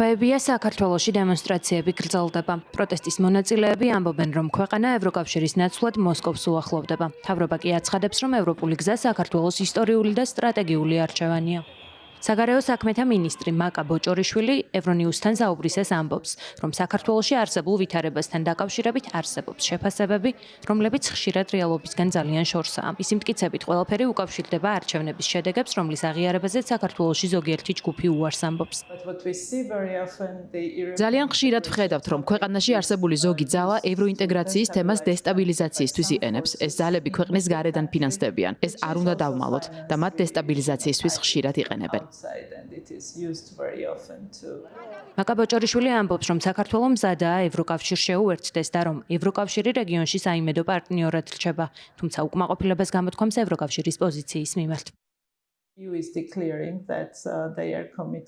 თვეებია საქართველოში დემონსტრაციები გრძელდება. პროტესტის მონაწილეები ამბობენ, რომ ქვეყანა ევროკავშირის ნაცვლად მოსკოვს უახლოვდება. მთავრობა კი აცხადებს, რომ ევროპული გზა საქართველოს ისტორიული და სტრატეგიული არჩევანია. საგარეო საქმეთა მინისტრი მაკა ბოჭორიშვილი ევრონიუსთან საუბრისას ამბობს, რომ საქართველოში არსებულ ვითარებასთან დაკავშირებით არსებობს შეფასებები, რომლებიც ხშირად რეალობისგან ძალიან შორსაა. ის მტკიცებით ყველაფერი უკავშირდება არჩევნების შედეგებს, რომლის აღიარებაზეც საქართველოში ზოგიერთი ჯგუფი უარს ამბობს. ძალიან ხშირად ვხედავთ, რომ ქვეყანაში არსებული ზოგი ძალა ევროინტეგრაციის თემას დესტაბილიზაციისთვის იყენებს. ეს ძალები ქვეყნის გარედან ფინანსდებიან. ეს არ უნდა დავმალოთ და მათ დესტაბილიზაციისთვის ხშირად იყენებენ. მაკა ბოჭორიშვილი ამბობს, რომ საქართველო მზადაა ევროკავშირს შეუერთდეს და რომ ევროკავშირი რეგიონში საიმედო პარტნიორად რჩება, თუმცა უკმაყოფილებას გამოთქვამს ევროკავშირის პოზიციის მიმართ.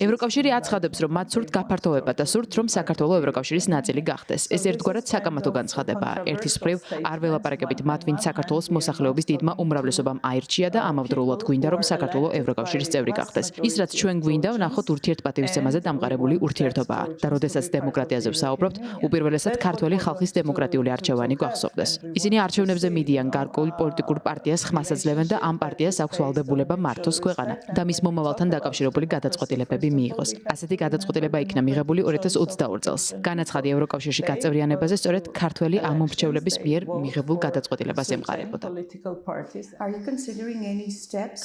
ევროკავშირი აცხადებს, რომ მათ სურთ გაფართოვება და სურთ, რომ საქართველო ევროკავშირის ნაწილი გახდეს. ეს ერთგვარად საკამათო განცხადებაა. ერთის მხრივ არ ველაპარაკებით მათ, ვინც საქართველოს მოსახლეობის დიდმა უმრავლესობამ აირჩია და ამავდროულად გვინდა, რომ საქართველო ევროკავშირის წევრი გახდეს. ის, რაც ჩვენ გვინდა, ვნახოთ ურთიერთპატივისცემაზე დამყარებული ურთიერთობაა და როდესაც დემოკრატიაზე ვსაუბრობთ, უპირველესად ქართველი ხალხის დემოკრატიული არჩევანი გვახსოვდეს. ისინი არჩევნებზე მიდიან, გარკვეულ პოლიტიკურ პარტიას ხმას აძლევენ და ამ პარტიას აქვს ვალდებულება მართოს ქვეყანა და მის მომავალთან დაკავშირებული გადაწყვეტილებები მიიღოს. ასეთი გადაწყვეტილება იქნა მიღებული 2022 წელს. განაცხადი ევროკავშირში გაწევრიანებაზე სწორედ ქართველი ამომრჩევლების მიერ მიღებულ გადაწყვეტილებას ემყარებოდა.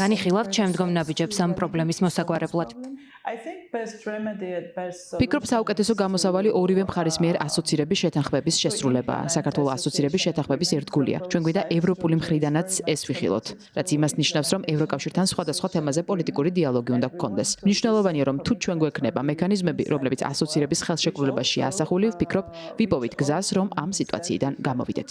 განიხილავთ შემდგომ ნაბიჯებს ამ პრობლემის მოსაგვარებლად. ფიქრობ, საუკეთესო გამოსავალი ორივე მხარის მიერ ასოცირების შეთანხმების შესრულებაა. საქართველოს ასოცირების შეთანხმების ერთგულია. ჩვენ გვინდა ევროპული მხრიდანაც ეს ვიხილოთ, რაც იმას ნიშნავს, რომ ევროკავშირთან სხვადასხვა თემაზე პოლიტიკური დიალოგი უნდა გქონდეს. მნიშვნელოვანია, რომ თუ ჩვენ გვექნება მექანიზმები, რომლებიც ასოცირების ხელშეკრულებაშია ასახული, ვფიქრობ, ვიპოვით გზას, რომ ამ სიტუაციიდან გამოვიდეთ.